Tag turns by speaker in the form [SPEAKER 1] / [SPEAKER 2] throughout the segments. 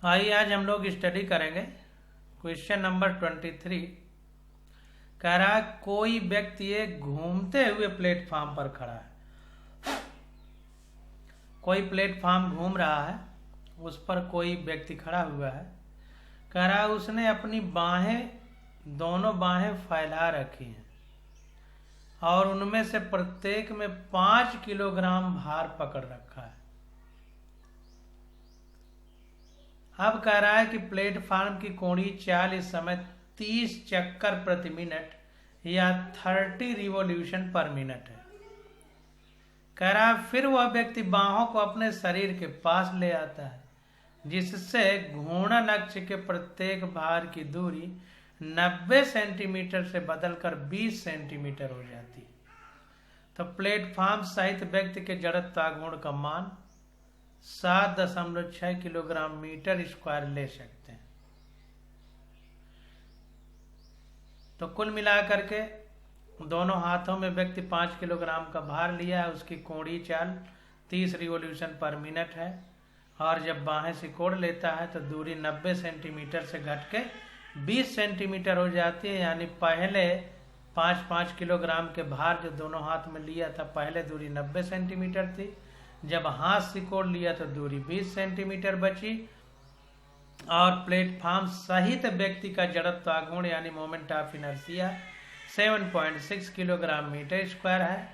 [SPEAKER 1] आइए आज हम लोग स्टडी करेंगे क्वेश्चन नंबर 23। कह रहा है कोई व्यक्ति एक घूमते हुए प्लेटफॉर्म पर खड़ा है। कोई प्लेटफॉर्म घूम रहा है, उस पर कोई व्यक्ति खड़ा हुआ है। कह रहा है उसने अपनी दोनों बाहें फैला रखी हैं और उनमें से प्रत्येक में 5 किलोग्राम भार पकड़ रखा है। अब कह रहा है कि प्लेटफॉर्म की कोणीय चाल इस समय 30 चक्कर प्रति मिनट या 30 रिवॉल्यूशन पर मिनट है। कह रहा है फिर वह व्यक्ति बाहों को अपने शरीर के पास ले आता है, जिससे घूर्णन अक्ष के प्रत्येक भार की दूरी 90 सेंटीमीटर से बदलकर 20 सेंटीमीटर हो जाती है। तो प्लेटफॉर्म सहित व्यक्ति के जड़त्वाघूर्ण का मान 7.6 किलोग्राम मीटर स्क्वायर ले सकते हैं। तो कुल मिलाकर के दोनों हाथों में व्यक्ति 5 किलोग्राम का भार लिया है। उसकी कोणीय चाल 30 रिवॉल्यूशन पर मिनट है और जब बाहें सिकोड़ लेता है तो दूरी 90 सेंटीमीटर से घट के 20 सेंटीमीटर हो जाती है। यानी पहले 5-5 किलोग्राम के भार जो दोनों हाथ में लिया था, पहले दूरी 90 सेंटीमीटर थी। जब हाथ सिकोड़ लिया तो दूरी 20 सेंटीमीटर बची और प्लेटफॉर्म सहित व्यक्ति का जड़त्वाघूर्ण यानी moment of inertia 7.6 kilogram metre square है।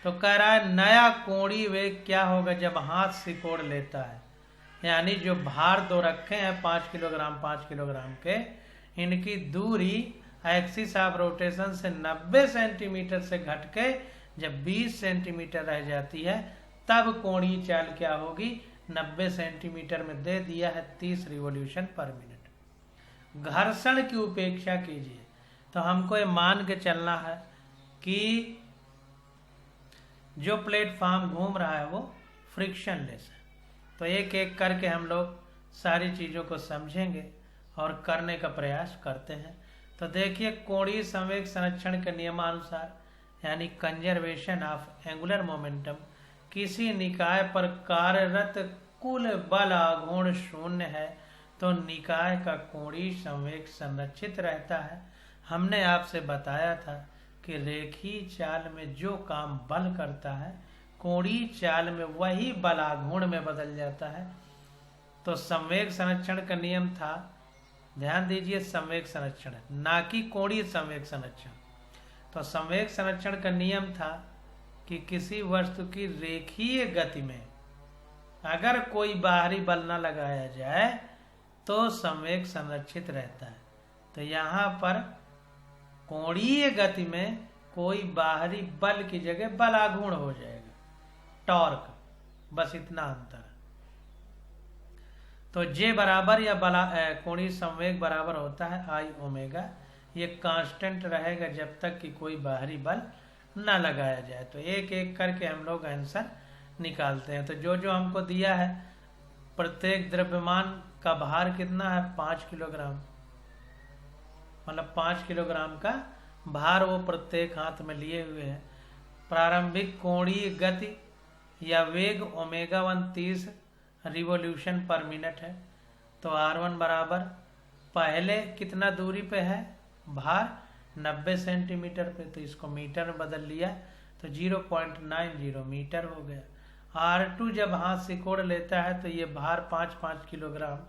[SPEAKER 1] तो कह रहा है नया कोणीय वेग क्या होगा जब हाथ सिकोड़ लेता है। यानी जो भार दो रखे हैं 5 किलोग्राम के, इनकी दूरी एक्सिस ऑफ रोटेशन से 90 सेंटीमीटर से घट के जब 20 सेंटीमीटर रह जाती है, तब कोणीय चाल क्या होगी। 90 सेंटीमीटर में दे दिया है 30 रिवॉल्यूशन पर मिनट। घर्षण की उपेक्षा कीजिए। तो हमको ये मान के चलना है कि जो प्लेटफॉर्म घूम रहा है वो फ्रिक्शनलेस है। तो एक एक करके हम लोग सारी चीज़ों को समझेंगे और करने का प्रयास करते हैं। तो देखिए, कोणीय संवेग संरक्षण के नियमानुसार यानी कंजर्वेशन ऑफ एंगुलर मोमेंटम, किसी निकाय पर कार्यरत कुल बल आघूर्ण शून्य है तो निकाय का कोणीय संवेग संरक्षित रहता है। हमने आपसे बताया था कि रेखीय चाल में जो काम बल करता है, कोणीय चाल में वही बल आघूर्ण में बदल जाता है। तो संवेग संरक्षण का नियम था, ध्यान दीजिए, संवेग संरक्षण ना कि कोणीय संवेग संरक्षण। तो संवेग संरक्षण का नियम था कि किसी वस्तु की रेखीय गति में अगर कोई बाहरी बल न लगाया जाए तो संवेग संरक्षित रहता है। तो यहाँ पर कोणीय गति में कोई बाहरी बल की जगह बल आघूर्ण हो जाएगा, टॉर्क, बस इतना अंतर है। तो जे बराबर या कोणीय संवेग बराबर होता है आई ओमेगा। ये कांस्टेंट रहेगा जब तक कि कोई बाहरी बल ना लगाया जाए। तो एक एक करके हम लोग आंसर निकालते हैं। तो जो जो हमको दिया है, प्रत्येक द्रव्यमान का भार कितना है 5 किलोग्राम, मतलब 5 किलोग्राम का भार वो प्रत्येक हाथ में लिए हुए हैं। प्रारंभिक कोणीय गति या वेग ओमेगा 1 30 रिवॉल्यूशन पर मिनट है। तो R1 बराबर पहले कितना दूरी पे है भार 90 सेंटीमीटर पे, तो इसको मीटर में बदल लिया तो 0.90 मीटर हो गया। R2 जब हाथ सिकोड़ लेता है तो ये भार 5-5 किलोग्राम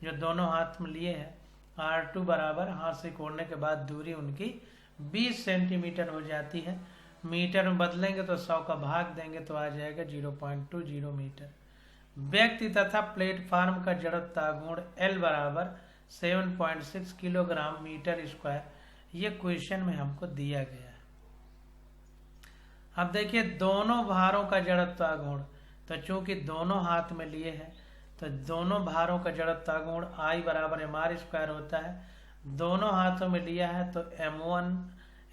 [SPEAKER 1] जो दोनों हाथ में लिए हैं, R2 बराबर हाथ सिकोड़ने के बाद दूरी उनकी 20 सेंटीमीटर हो जाती है। मीटर में बदलेंगे तो 100 का भाग देंगे तो आ जाएगा 0.20 मीटर। व्यक्ति तथा प्लेटफॉर्म का जड़त्वाघूर्ण L बराबर 7.6 किलोग्राम मीटर स्क्वायर, ये क्वेश्चन में हमको दिया गया है। अब देखिए दोनों भारों का जड़त्वाघूर्ण, तो चूंकि दोनों हाथ में लिए हैं तो दोनों भारों का जड़त्वाघूर्ण I बराबर mr स्क्वायर होता है। दोनों हाथों में लिया है तो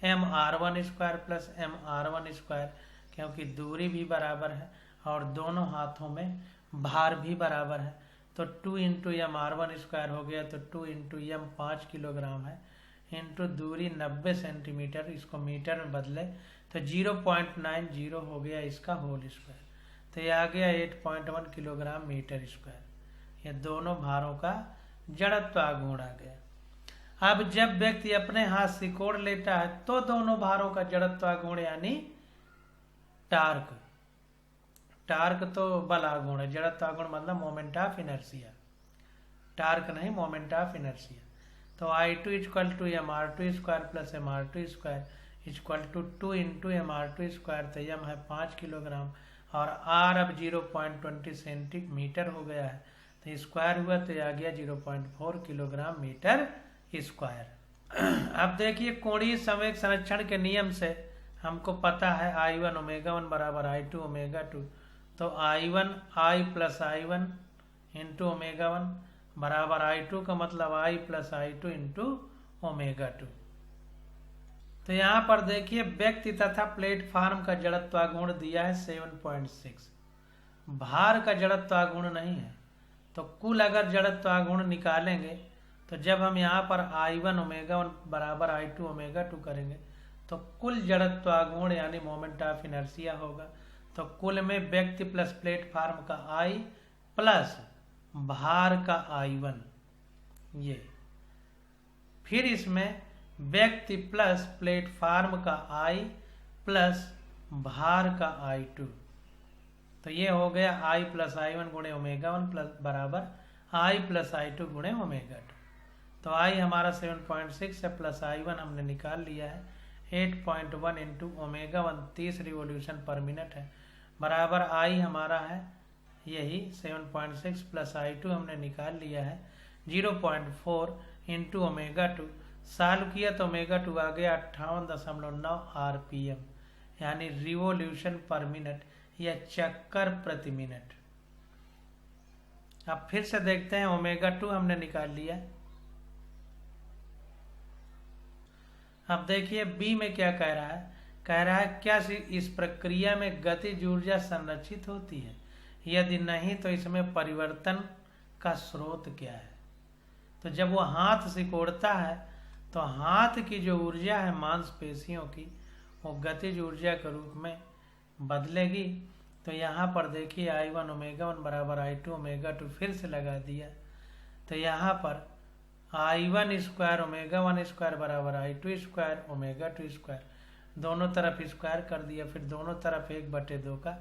[SPEAKER 1] mr1 square plus mr1 square, क्योंकि दूरी भी बराबर है और दोनों हाथों में भार भी बराबर है। तो 2 इंटू mr1 स्क्वायर हो गया, तो 2 इंटू m 5 किलोग्राम है, इंटू दूरी 90 सेंटीमीटर, इसको मीटर में बदले तो 0.90 हो गया इसका होल स्क्वायर। तो ये आ गया 8.1 किलोग्राम मीटर स्क्वायर। ये दोनों भारों का जड़त्व आघूर्ण आ गया। अब जब व्यक्ति अपने हाथ सिकोड़ लेता है तो दोनों भारों का जड़त्व आघूर्ण यानी टार्क, टार्क तो बल आघूर्ण है, जड़त्व आघूर्ण मतलब मोमेंट ऑफ इनर्शिया, टार्क नहीं मोमेंट ऑफ इनर्शिया। तो I2 equal to mr2 square plus mr2 square equal to 2 into mr2 square. तो m है 5 किलोग्राम और r अब 0.20 सेंटीमीटर हो गया है, तो स्क्वायर हुआ तो आ गया 0.4 किलोग्राम मीटर स्क्वायर। अब देखिए कोणीय संवेग संरक्षण के नियम से हमको पता है I1 ω1 बराबर I2 ω2। तो I1 I plus I1 into ω1 बराबर I2 का मतलब I प्लस I2 इंटू ω2। तो यहाँ पर देखिए व्यक्ति तथा प्लेटफॉर्म का जड़त्वाघूर्ण दिया है 7.6, भार का जड़त्वाघूर्ण नहीं है। तो कुल अगर जड़त्वाघूर्ण निकालेंगे तो जब हम यहाँ पर I1 ω1 बराबर I2 ω2 करेंगे तो कुल जड़त्वाघूर्ण यानी मोमेंट ऑफ इनर्शिया होगा। तो कुल में व्यक्ति प्लस प्लेटफॉर्म का I प्लस भार का I1, ये फिर इसमें व्यक्ति प्लस प्लेटफॉर्म का I प्लस भार का I2। तो ये हो गया I प्लस I1 गुणे ω1 प्लस बराबर I प्लस I2 गुणे ω2। तो I हमारा 7.6 है प्लस I1 हमने निकाल लिया है 8.1 इंटू ω1 30 रिवोल्यूशन पर मिनट है बराबर I हमारा है यही 7.6 प्लस I2 हमने निकाल लिया है 0.4 इंटू ω2। सॉल्व किया तो ω2 आ गया 58.9 RPM यानी रिवोल्यूशन पर मिनट या चक्कर प्रति मिनट। अब फिर से देखते हैं ω2 हमने निकाल लिया। अब देखिए बी में क्या कह रहा है, कह रहा है क्या इस प्रक्रिया में गतिज ऊर्जा संरक्षित होती है, यदि नहीं तो इसमें परिवर्तन का स्रोत क्या है। तो जब वो हाथ सिकोड़ता है तो हाथ की जो ऊर्जा है मांसपेशियों की वो गतिज ऊर्जा के रूप में बदलेगी। तो यहाँ पर देखिए I1 ω1 बराबर I2 ω2 फिर से लगा दिया। तो यहाँ पर I1 स्क्वायर ω1 स्क्वायर बराबर I2 स्क्वायर ω2 स्क्वायर, दोनों तरफ स्क्वायर कर दिया, फिर दोनों तरफ 1/2 का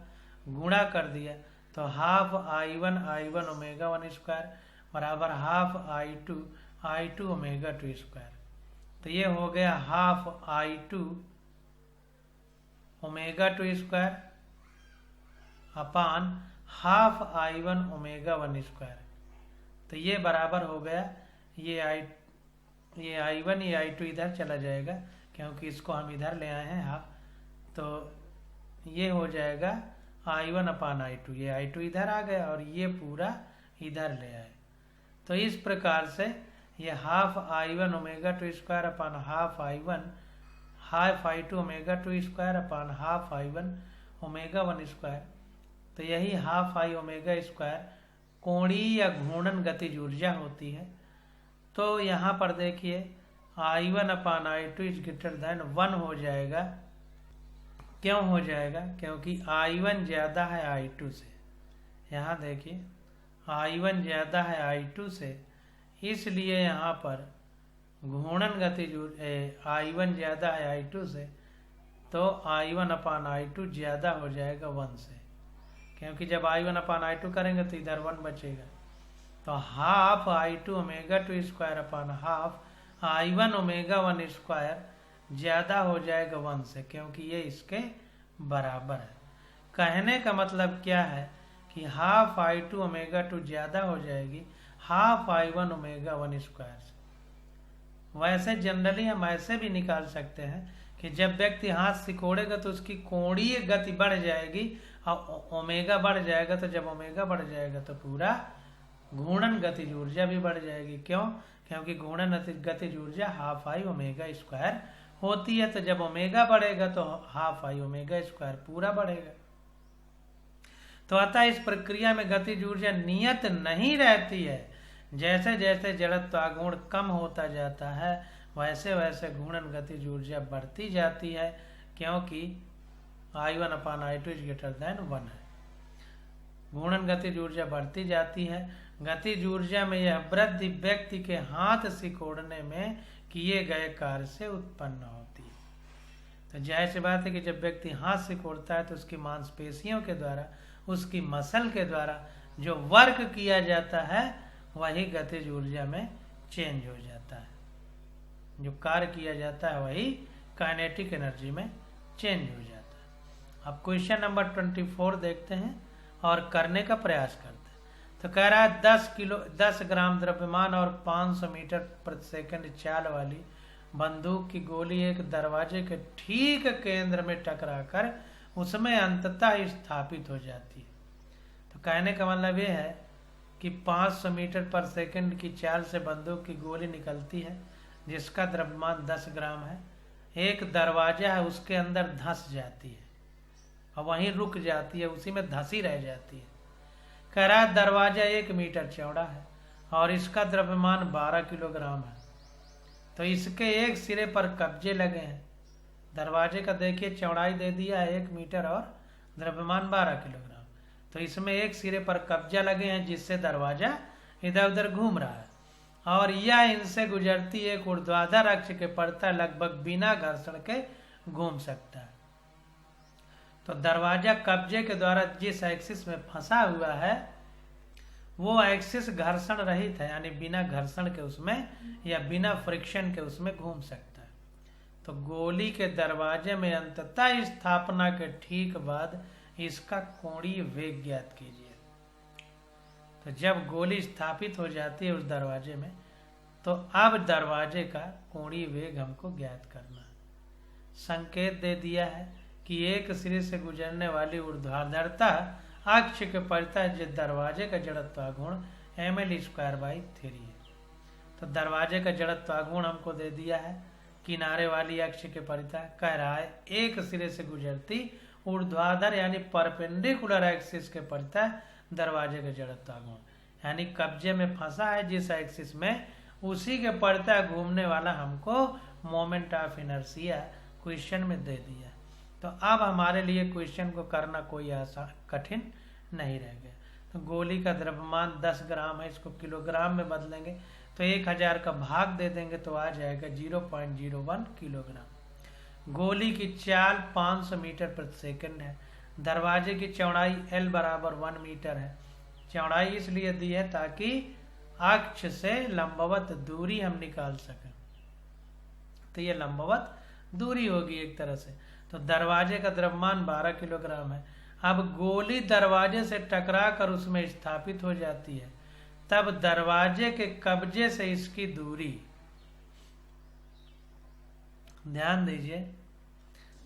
[SPEAKER 1] गुणा कर दिया। तो हाफ I1 ω1 स्क्वायर बराबर हाफ I2 ω2 स्क्वायर। तो ये हो गया half I2 ω2 square upon half I1 ω1 square. तो ये बराबर हो गया ये I1 ये I2 इधर चला जाएगा क्योंकि इसको हम इधर ले आए हैं हाफ। तो ये हो जाएगा I1 अपान I2, ये I2 इधर आ गया और ये पूरा इधर ले आए। तो इस प्रकार से ये half I1 ω2 square upon half I1 half I2 ω2 square upon half I1 ω1 square. तो यही हाफ I ओमेगा स्क्वायर कोणीय या घूर्णन गतिज ऊर्जा होती है। तो यहाँ पर देखिए I1 upon I2 is greater than 1 हो जाएगा। क्यों हो जाएगा? क्योंकि I1 ज़्यादा है I2 से। यहाँ देखिए I1 ज़्यादा है I2 से, इसलिए यहाँ पर घूर्णन गतिज I1 ज़्यादा है I2 से, तो I1 अपान I2 ज़्यादा हो जाएगा 1 से, क्योंकि जब I1 अपान I2 करेंगे तो इधर 1 बचेगा। तो half I2 ω2 square upon half I1 ω1 square ज़्यादा हो जाएगा 1 से, क्योंकि ये इसके बराबर है। कहने का मतलब क्या है कि हाफ I2 ω2 ज़्यादा हो जाएगी हाफ I1 ω1 स्क्वायर से। वैसे जनरली हम ऐसे भी निकाल सकते हैं कि जब व्यक्ति हाथ सिकोड़ेगा तो उसकी कोणीय गति बढ़ जाएगी और ओमेगा बढ़ जाएगा। तो जब ओमेगा बढ़ जाएगा तो पूरा घूर्णन गतिज ऊर्जा भी बढ़ जाएगी। क्यों? क्योंकि घूर्णन गतिज ऊर्जा हाफ I ओमेगा स्क्वायर होती है। तो जब ओमेगा बढ़ेगा तो हाफ I ओमेगा स्क्वायर पूरा बढ़ेगा। तो अतः इस प्रक्रिया में गतिज ऊर्जा नियत नहीं रहती है। जैसे जैसे जड़त्वाघूर्ण कम होता जाता है वैसे वैसे घूर्णन गतिज ऊर्जा बढ़ती जाती है, क्योंकि I1 upon I2 is greater than 1 है। घूर्णन गतिज ऊर्जा बढ़ती जाती है। गतिज ऊर्जा में यह वृद्धि व्यक्ति के हाथ सिकोड़ने में किए गए कार्य से उत्पन्न होती है। तो जाहिर सी बात है कि जब व्यक्ति हाथ सिकोड़ता है तो उसकी मांसपेशियों के द्वारा, उसकी मसल के द्वारा जो वर्क किया जाता है वही गतिज ऊर्जा में चेंज हो जाता है। जो कार्य किया जाता है वही काइनेटिक एनर्जी में चेंज हो जाता है। अब क्वेश्चन नंबर 24 देखते हैं और करने का प्रयास करते हैं। तो कह रहा है 10 ग्राम द्रव्यमान और 500 मीटर प्रति सेकंड चाल वाली बंदूक की गोली एक दरवाजे के ठीक केंद्र में टकराकर उसमें अंततः स्थापित हो जाती है। तो कहने का मतलब ये है कि 500 मीटर पर सेकंड की चाल से बंदूक की गोली निकलती है जिसका द्रव्यमान 10 ग्राम है। एक दरवाजा है, उसके अंदर धंस जाती है और वहीं रुक जाती है, उसी में धंसी रह जाती है। कह रहा है दरवाजा 1 मीटर चौड़ा है और इसका द्रव्यमान 12 किलोग्राम है। तो इसके एक सिरे पर कब्जे लगे हैं। दरवाजे का देखिए चौड़ाई दे दिया है 1 मीटर और द्रव्यमान 12 किलोग्राम। तो इसमें एक सिरे पर कब्जा लगे हैं जिससे दरवाजा इधर उधर घूम रहा है और यह इनसे गुजरती एक ऊर्ध्वाधर अक्ष के पड़ता लगभग बिना घर्षण के घूम सकता है। तो दरवाजा कब्जे के द्वारा जिस एक्सिस में फंसा हुआ है वो एक्सिस घर्षण रहित है, यानी बिना घर्षण के उसमें या बिना फ्रिक्शन के उसमें घूम सकता है। तो गोली के दरवाजे में अंततः स्थापना के ठीक बाद इसका कोणीय वेग ज्ञात कीजिए। तो जब गोली स्थापित हो जाती है उस दरवाजे में तो अब दरवाजे का कोणीय वेग हमको ज्ञात करना है। संकेत दे दिया है कि एक सिरे से गुजरने वाली ऊर्ध्वाधरता अक्ष के परितः जिस दरवाजे का जड़त्वाघूर्ण ml/3 है। तो दरवाजे का जड़त्वाघूर्ण हमको दे दिया है किनारे वाली अक्ष के परितः। कह रहा है एक सिरे से गुजरती ऊर्ध्वाधर यानी परपेंडिकुलर एक्सिस के परितः दरवाजे का जड़त्वाघूर्ण, यानी कब्जे में फंसा है जिस एक्सिस में उसी के परितः घूमने वाला हमको मोमेंट ऑफ इनर्शिया क्वेश्चन में दे दिया। तो अब हमारे लिए क्वेश्चन को करना कोई आसान कठिन नहीं रह गया। तो गोली का द्रव्यमान 10 ग्राम है, इसको किलोग्राम में बदलेंगे तो 1000 का भाग दे देंगे तो आ जाएगा 0.01 किलोग्राम। गोली की चाल 500 मीटर प्रति सेकंड है। दरवाजे की चौड़ाई L बराबर 1 मीटर है। चौड़ाई इसलिए दी है ताकि अक्ष से लंबवत दूरी हम निकाल सकें। तो ये लंबवत दूरी होगी एक तरह से। तो दरवाजे का द्रव्यमान 12 किलोग्राम है। अब गोली दरवाजे से टकरा कर उसमें स्थापित हो जाती है, तब दरवाजे के कब्जे से इसकी दूरी, ध्यान दीजिए,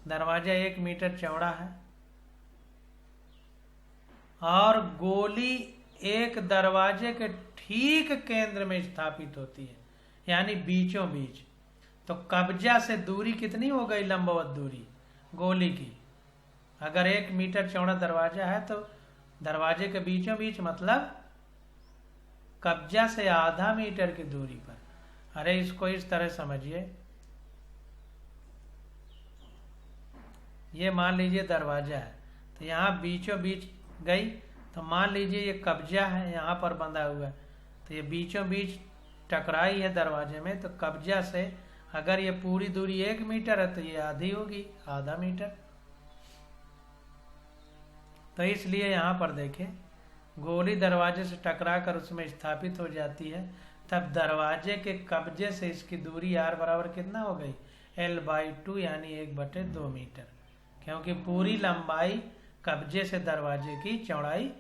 [SPEAKER 1] दरवाजा 1 मीटर चौड़ा है और गोली एक दरवाजे के ठीक केंद्र में स्थापित होती है, यानी बीचों बीच। तो कब्जा से दूरी कितनी हो गई लंबवत दूरी गोली की? अगर 1 मीटर चौड़ा दरवाजा है तो दरवाजे के बीचों बीच मतलब कब्जा से आधा मीटर की दूरी पर। अरे इसको इस तरह समझिए, ये मान लीजिए दरवाजा है तो यहाँ बीचों बीच गई, तो मान लीजिए ये कब्जा है यहाँ पर बंधा हुआ है, तो ये बीचों बीच टकराई है दरवाजे में। तो कब्जा से अगर ये पूरी दूरी 1 मीटर है तो ये आधी होगी, आधा मीटर। तो इसलिए यहाँ पर देखें, गोली दरवाजे से टकरा कर उसमें स्थापित हो जाती है, तब दरवाजे के कब्जे से इसकी दूरी r बराबर कितना हो गई? L/2 यानी 1/2 मीटर, क्योंकि पूरी लंबाई कब्जे से दरवाजे की चौड़ाई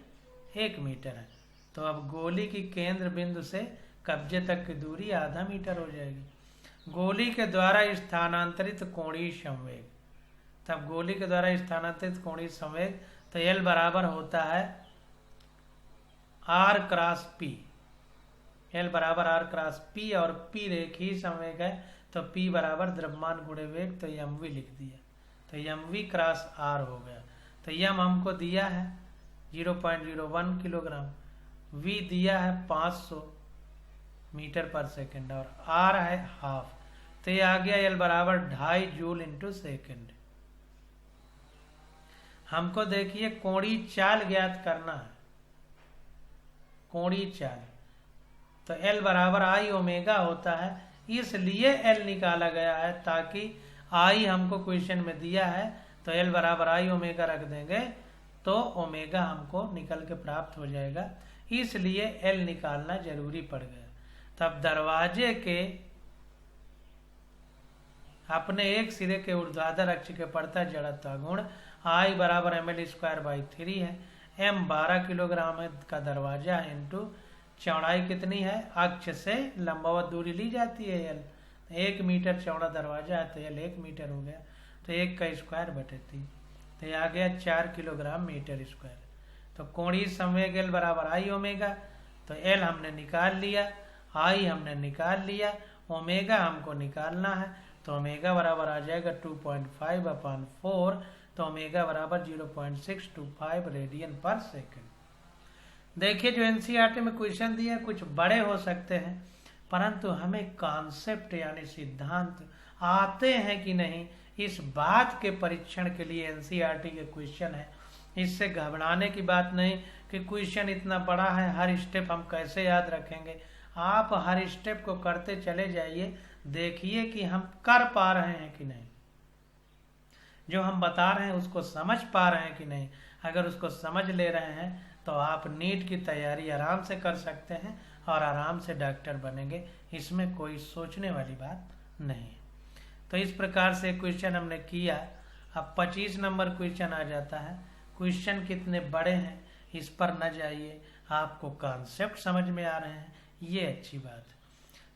[SPEAKER 1] 1 मीटर है। तो अब गोली की केंद्र बिंदु से कब्जे तक की दूरी आधा मीटर हो जाएगी। गोली के द्वारा स्थानांतरित कोणीय संवेग, तब गोली के द्वारा स्थानांतरित कोणीय संवेग तो L बराबर होता है R क्रॉस P। L बराबर R क्रॉस P और P रेखीय संवेग है तो P बराबर द्रव्यमान गुणे वेग, तो mv लिख दिया। तो mv क्रॉस R हो गया। तो m हमको दिया है 0.01 किलोग्राम, v दिया है 500 मीटर पर सेकंड और r है हाफ। तो ये आ गया L बराबर 2.5 जूल इंटू सेकेंड। हमको देखिए कोणीय चाल ज्ञात करना है। कोणीय चाल तो एल बराबर आई ओमेगा होता है, इसलिए एल निकाला गया है, ताकि आई हमको क्वेश्चन में दिया है तो एल बराबर आई ओमेगा रख देंगे तो ओमेगा हमको निकल के प्राप्त हो जाएगा, इसलिए एल निकालना जरूरी पड़ गया। तब दरवाजे के अपने एक सिरे के ऊर्ध्वाधर अक्ष के पड़ता जड़त्व गुण आई बराबर ml²/3 है। m 12 किलोग्राम का दरवाजा है, इंटू चौड़ाई कितनी है, अक्ष से लंबवत दूरी ली जाती है l, 1 मीटर चौड़ा दरवाजा है तो l 1 मीटर हो गया, तो 1 का स्क्वायर बटे 3, तो ये आ गया 4 किलोग्राम मीटर स्क्वायर। तो कोणीय संवेग l बराबर आई ओमेगा, तो l हमने निकाल लिया, आई हमने निकाल लिया, ओमेगा हमको निकालना है, तो ओमेगा बराबर आ जाएगा 2.5/4, तो ओमेगा बराबर 0.625 रेडियन पर सेकेंड। देखिए जो एनसीईआरटी में क्वेश्चन दिए हैं कुछ बड़े हो सकते हैं, परंतु हमें कॉन्सेप्ट यानी सिद्धांत आते हैं कि नहीं, इस बात के परीक्षण के लिए एनसीईआरटी के क्वेश्चन है। इससे घबराने की बात नहीं कि क्वेश्चन इतना बड़ा है, हर स्टेप हम कैसे याद रखेंगे। आप हर स्टेप को करते चले जाइए, देखिए कि हम कर पा रहे हैं कि नहीं, जो हम बता रहे हैं उसको समझ पा रहे हैं कि नहीं। अगर उसको समझ ले रहे हैं तो आप नीट की तैयारी आराम से कर सकते हैं और आराम से डॉक्टर बनेंगे, इसमें कोई सोचने वाली बात नहीं। तो इस प्रकार से क्वेश्चन हमने किया। अब 25 नंबर क्वेश्चन आ जाता है। क्वेश्चन कितने बड़े हैं इस पर न जाइए, आपको कॉन्सेप्ट समझ में आ रहे हैं, ये अच्छी बात है।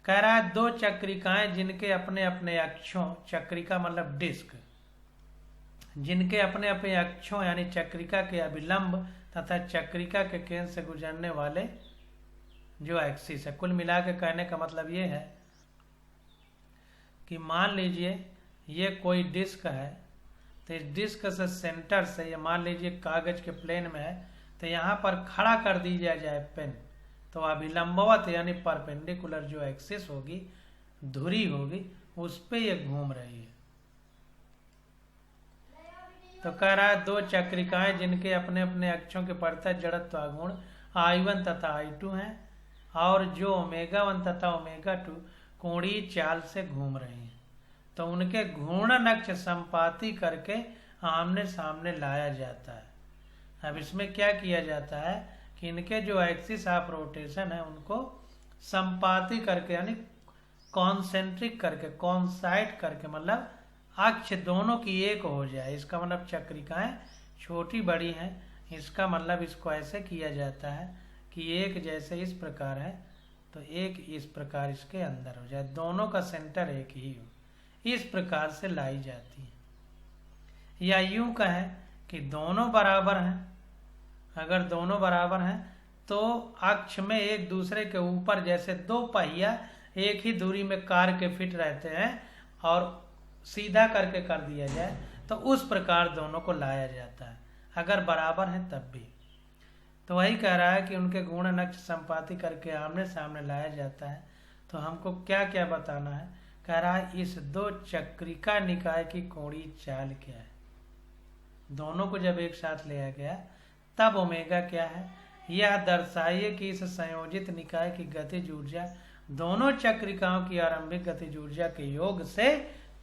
[SPEAKER 1] कह रहा है 2 चक्रिकाएं जिनके अपने अपने अक्षों, चक्रिका मतलब डिस्क, जिनके अपने अपने अक्षों यानी चक्रिका के अभिलंब तथा चक्रिका के केंद्र से गुजरने वाले जो एक्सिस है। कुल मिला के कहने का मतलब ये है कि मान लीजिए ये कोई डिस्क है, तो इस डिस्क से सेंटर से, ये मान लीजिए कागज के प्लेन में है, तो यहाँ पर खड़ा कर दी जाए पेन, तो अभिलंबवत यानी परपेंडिकुलर जो एक्सिस होगी, धुरी होगी, उस पे ये घूम रही है। तो कह रहा है 2 चक्रिकाएं जिनके अपने अपने अक्षों के पड़ता जड़त्व गुण I1 तथा I2 हैं और जो ω1 तथा ω2 कोणीय चाल से घूम रही हैं, तो उनके घूर्णन अक्ष संपाती करके आमने सामने लाया जाता है। अब इसमें क्या किया जाता है कि इनके जो एक्सिस ऑफ रोटेशन है उनको संपाती करके यानी कॉन्सेंट्रिक करके, कॉन्साइड करके, मतलब अक्ष दोनों की एक हो जाए। इसका मतलब चक्रिकाएं छोटी बड़ी हैं, इसका मतलब इसको ऐसे किया जाता है कि एक जैसे इस प्रकार है तो एक इस प्रकार इसके अंदर हो जाए, दोनों का सेंटर एक ही हो, इस प्रकार से लाई जाती है। या यूं कहें कि दोनों बराबर हैं, अगर दोनों बराबर हैं तो अक्ष में एक दूसरे के ऊपर जैसे 2 पहिया एक ही दूरी में कार के फिट रहते हैं और सीधा करके कर दिया जाए तो उस प्रकार दोनों को लाया जाता है, अगर बराबर है तब भी। तो वही कह रहा है कि उनके घूर्णन अक्ष संपाती करके आमने सामने लाया जाता है। तो हमको क्या क्या बताना है, कह रहा है इस 2 चक्रिका निकाय की कोणीय चाल क्या है। दोनों को जब एक साथ लिया गया तब ओमेगा क्या है, यह दर्शाइए कि इस संयोजित निकाय की गतिज ऊर्जा दोनों चक्रिकाओं की आरंभिक गतिज ऊर्जा के योग से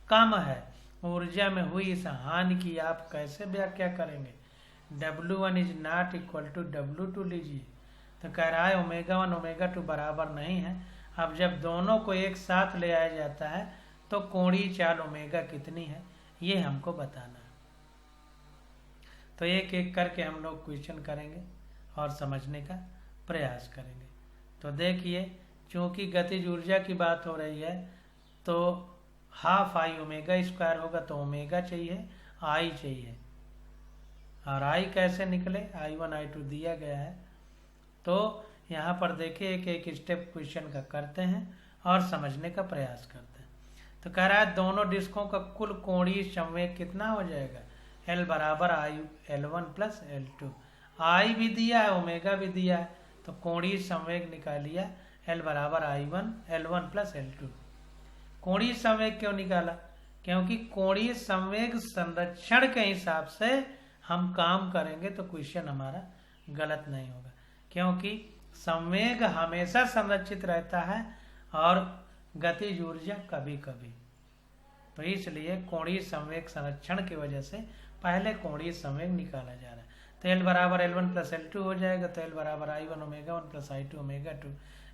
[SPEAKER 1] कम है। ऊर्जा में हुई इस हानि की आप कैसे व्याख्या करेंगे। W1 is not equal to W2 लीजिए। तो कह रहा है ω1 ω2 बराबर नहीं है। अब जब दोनों को एक साथ ले आया जाता है तो कोणीय चाल ओमेगा कितनी है ये हमको बताना है। तो एक एक करके हम लोग क्वेश्चन करेंगे और समझने का प्रयास करेंगे। तो देखिए, चूंकि गतिज ऊर्जा की बात हो रही है तो हाफ आई ओमेगा स्क्वायर होगा, तो ओमेगा चाहिए, आई चाहिए, और आई कैसे निकले, I1 I2 दिया गया है। तो यहाँ पर देखिए एक एक स्टेप क्वेश्चन का करते हैं और समझने का प्रयास करते हैं। तो कह रहा है दोनों डिस्कों का कुल कोणीय संवेग कितना हो जाएगा, L बराबर L1 प्लस L2। आई भी दिया है, ओमेगा भी दिया है, तो कोणीय संवेग निकालिए L बराबर L1 प्लस L2। कोणीय संवेग क्यों निकाला, क्योंकि कोणीय संवेग संरक्षण के हिसाब से हम काम करेंगे तो क्वेश्चन हमारा गलत नहीं होगा। क्योंकि संवेग हमेशा संरक्षित रहता है और गतिज ऊर्जा कभी कभी। तो इसलिए कोणीय संवेग संरक्षण की वजह से पहले कोणीय संवेग निकाला जा रहा है। तो L बराबर L1 प्लस L2 हो जाएगा। तो L बराबर I1 omega 1 plus I2 omega 2।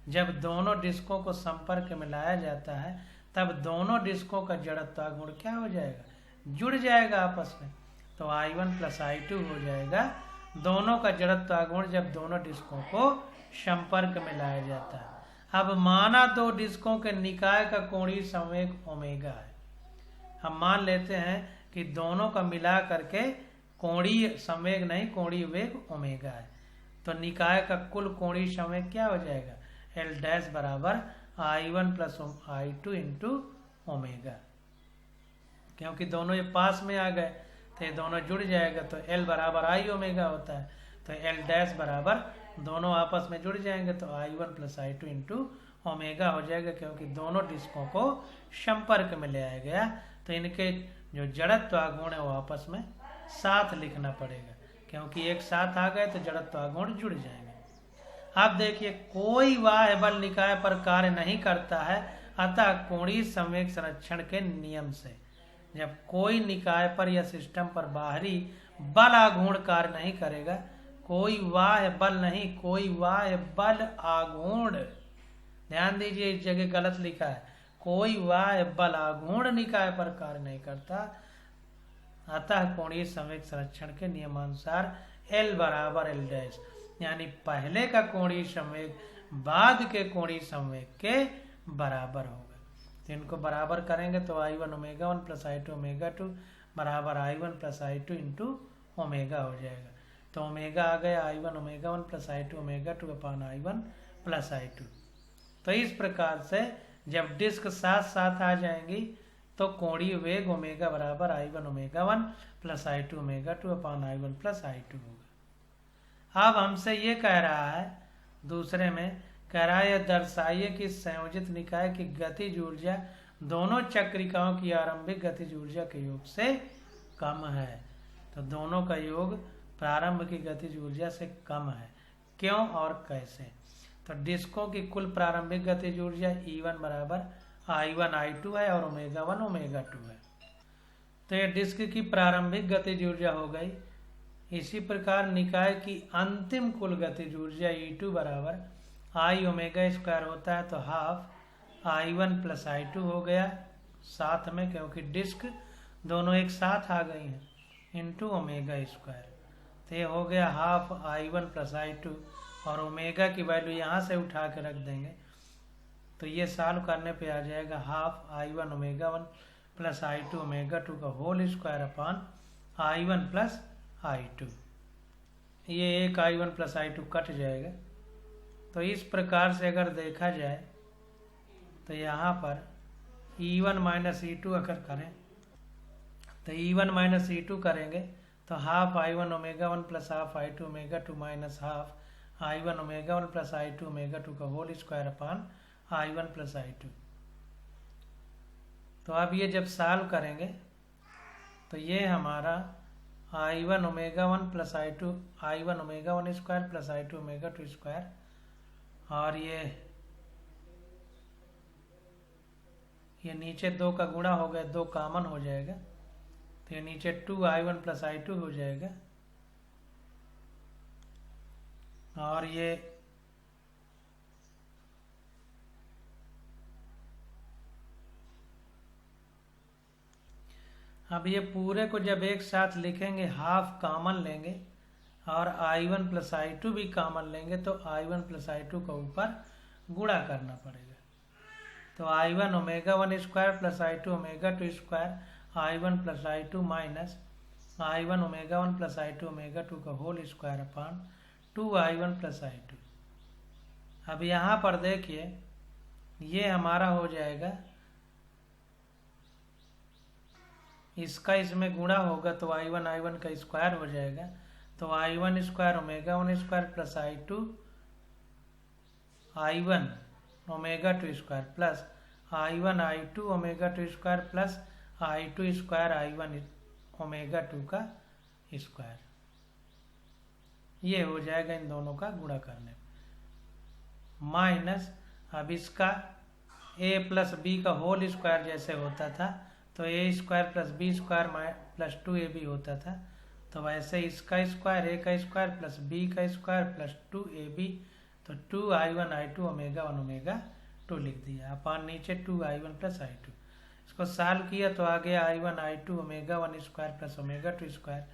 [SPEAKER 1] जब दोनों डिस्कों को संपर्क में लाया जाता है तब दोनों डिस्कों का जड़त्वाघूर्ण क्या हो जाएगा, जुड़ जाएगा आपस में। तो I1 प्लस I2 हो जाएगा दोनों का जड़त्वाघूर्ण जब दोनों डिस्कों को संपर्क में लाया जाता है। अब माना दो डिस्कों के निकाय का कोणीय संवेग ओमेगा है। हम मान लेते हैं कि दोनों का मिला करके कोणीय संवेग नहीं, कोणीय वेग ओमेगा है। तो निकाय का कुल कोणीय संवेग क्या हो जाएगा, L डैश बराबर I1 plus I2 into omega. क्योंकि दोनों ये पास में आ गए तो ये दोनों जुड़ जाएगा। तो L बराबर I ओमेगा होता है। तो L डैश बराबर दोनों आपस में जुड़ जाएंगे तो I1 plus I2 into omega हो जाएगा, क्योंकि दोनों डिस्कों को संपर्क में ले आया गया। तो इनके जो जड़त्वाघूर्ण है वो आपस में साथ लिखना पड़ेगा, क्योंकि एक साथ आ गए तो जड़त्वाघूर्ण जुड़ जाएंगे। अब देखिए कोई बाह्य बल निकाय पर कार्य नहीं करता है, अतः कोणीय संवेग संरक्षण के नियम से जब कोई निकाय पर या सिस्टम पर बाहरी बल आघूर्ण कार्य नहीं करेगा, कोई बाह्य बल नहीं, कोई बाह्य बल आघूर्ण, ध्यान दीजिए इस जगह गलत लिखा है, कोई बाह्य बल आघूर्ण निकाय पर कार्य नहीं करता, अतः कोणीय संवेग संरक्षण के नियमानुसार L बराबर L डैश, यानी पहले का कोणीय संवेग बाद के कोणीय संवेग के बराबर होगा। तो इनको बराबर करेंगे तो I1 omega 1 plus I2 omega 2 बराबर I1 plus I2 into omega हो जाएगा। तो ओमेगा आ गया I1 omega 1 plus I2 omega 2 अपान I1 प्लस I2। तो इस प्रकार से जब डिस्क साथ साथ आ जाएंगी तो कोणीय वेग ओमेगा बराबर I1 omega 1 plus I2 omega 2 अपान I1 प्लस I2 होगा। अब हमसे ये कह रहा है, दूसरे में कह रहा है यह दर्शाइए कि संयोजित निकाय की गतिज ऊर्जा दोनों चक्रिकाओं की आरंभिक गतिज ऊर्जा के योग से कम है। तो दोनों का योग प्रारंभ की गतिज ऊर्जा से कम है। क्यों और कैसे? तो डिस्कों की कुल प्रारंभिक गतिज ऊर्जा E1 बराबर I1 I2 है और ओमेगा 1 ओमेगा 2 है। तो ये डिस्क की प्रारंभिक गतिज ऊर्जा हो गई। इसी प्रकार निकाय की अंतिम कुल गतिज ऊर्जा E2 बराबर I ओमेगा स्क्वायर होता है। तो हाफ I1 प्लस I2 हो गया साथ में, क्योंकि डिस्क दोनों एक साथ आ गई हैं, इंटू ओमेगा स्क्वायर। तो ये हो गया हाफ I1 प्लस I2 और ओमेगा की वैल्यू यहाँ से उठा के रख देंगे तो ये सॉल्व करने पे आ जाएगा half I1 omega 1 plus I2 omega 2 का whole square upon I1 plus I2। ये एक I1 प्लस I2 कट जाएगा। तो इस प्रकार से अगर देखा जाए तो यहाँ पर E1 माइनस E2 अगर करें तो E1 माइनस E2 करेंगे तो half I1 omega 1 plus half I2 omega 2 minus half I1 omega 1 plus I2 omega 2 का whole square upon I1 plus I2। तो अब ये जब सॉल्व करेंगे तो ये हमारा I1 omega 1 plus I2 I1 omega 1 square plus I2 omega 2 square और ये नीचे 2 का गुणा हो गया, 2 कॉमन हो जाएगा तो ये नीचे 2I1 प्लस I2 हो जाएगा और ये अब ये पूरे को जब एक साथ लिखेंगे हाफ कॉमन लेंगे और I1 प्लस I2 भी कॉमन लेंगे तो I1 प्लस I2 का ऊपर गुणा करना पड़ेगा। तो I1 omega 1 square plus I2 omega 2 square I1 plus I2 minus I1 omega 1 plus I2 omega 2 का whole square upon 2I1 plus I2। अब यहाँ पर देखिए ये हमारा हो जाएगा, इसका इसमें गुणा होगा तो I1 का स्क्वायर हो जाएगा। तो I1 square omega 1 square plus I2 I1 omega 2 square plus I1 I2 omega 2 square plus I2 square I1 omega 2 का स्क्वायर। ये हो जाएगा इन दोनों का गुणा करने। माइनस, अब इसका ए प्लस बी का होल स्क्वायर जैसे होता था तो A square plus B square plus 2ab होता था, तो वैसे इसका स्क्वायर ए का स्क्वायर प्लस बी का स्क्वायर प्लस 2ab, तो 2i1 i2 ओमेगा 1 ओमेगा 2 लिख दिया। अपन नीचे 2i1 प्लस i2, इसको सॉल्व किया तो आ गया i1 i2 omega 1 square plus omega 2 square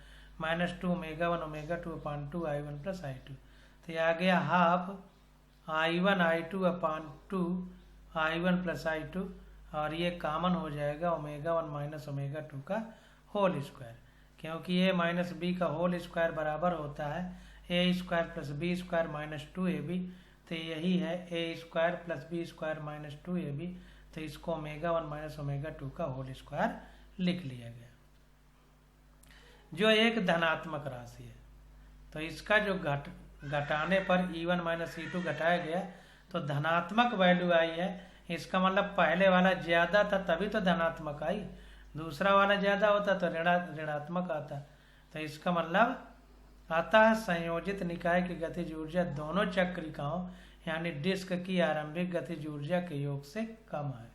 [SPEAKER 1] minus 2 omega 1 omega 2 अपान 2 i1 प्लस i2, तो ये आ गया हाफ i1 i2 अपान 2 i1 प्लस i2, और ये कॉमन हो जाएगा ओमेगा 1 माइनस ओमेगा 2 का होल स्क्वायर, क्योंकि ए माइनस बी का होल स्क्वायर बराबर होता है A square plus B square minus 2ab, तो यही है A square plus B square minus 2ab, तो इसको ओमेगा 1 माइनस ओमेगा 2 का होल स्क्वायर लिख लिया गया, जो एक धनात्मक राशि है। तो इसका जो घटाने पर e1 माइनस e2 घटाया गया तो धनात्मक वैल्यू आई है, इसका मतलब पहले वाला ज्यादा था तभी तो धनात्मक आई, दूसरा वाला ज्यादा होता तो ऋणात्मक आता, तो इसका मतलब आता है संयोजित निकाय की गतिज ऊर्जा दोनों चक्रिकाओं यानी डिस्क की आरंभिक गतिज ऊर्जा के योग से कम है,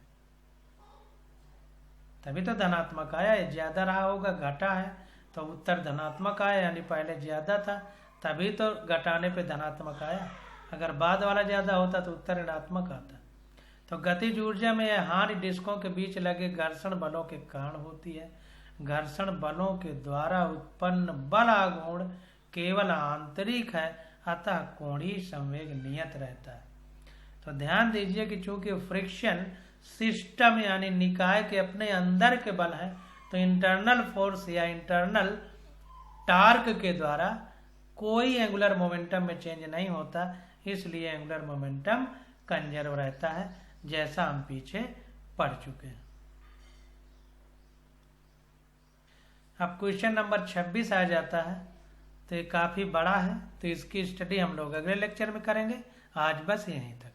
[SPEAKER 1] तभी तो धनात्मक आया। ये ज्यादा रहा होगा, घटा है तो उत्तर धनात्मक आया, यानी पहले ज्यादा था तभी तो घटाने पे धनात्मक आया, अगर बाद वाला ज्यादा होता तो उत्तर ऋणात्मक आता। तो गतिज ऊर्जा में यह हानि डिस्कों के बीच लगे घर्षण बलों के कारण होती है। घर्षण बलों के द्वारा उत्पन्न बल आघूर्ण केवल आंतरिक है, अतः कोणीय संवेग नियत रहता है। तो ध्यान दीजिए कि चूंकि फ्रिक्शन सिस्टम यानी निकाय के अपने अंदर के बल है, तो इंटरनल फोर्स या इंटरनल टार्क के द्वारा कोई एंगुलर मोमेंटम में चेंज नहीं होता, इसलिए एंगुलर मोमेंटम कंजर्व रहता है, जैसा हम पीछे पढ़ चुके हैं। अब क्वेश्चन नंबर 26 आ जाता है, तो ये काफी बड़ा है, तो इसकी स्टडी हम लोग अगले लेक्चर में करेंगे। आज बस यहीं तक।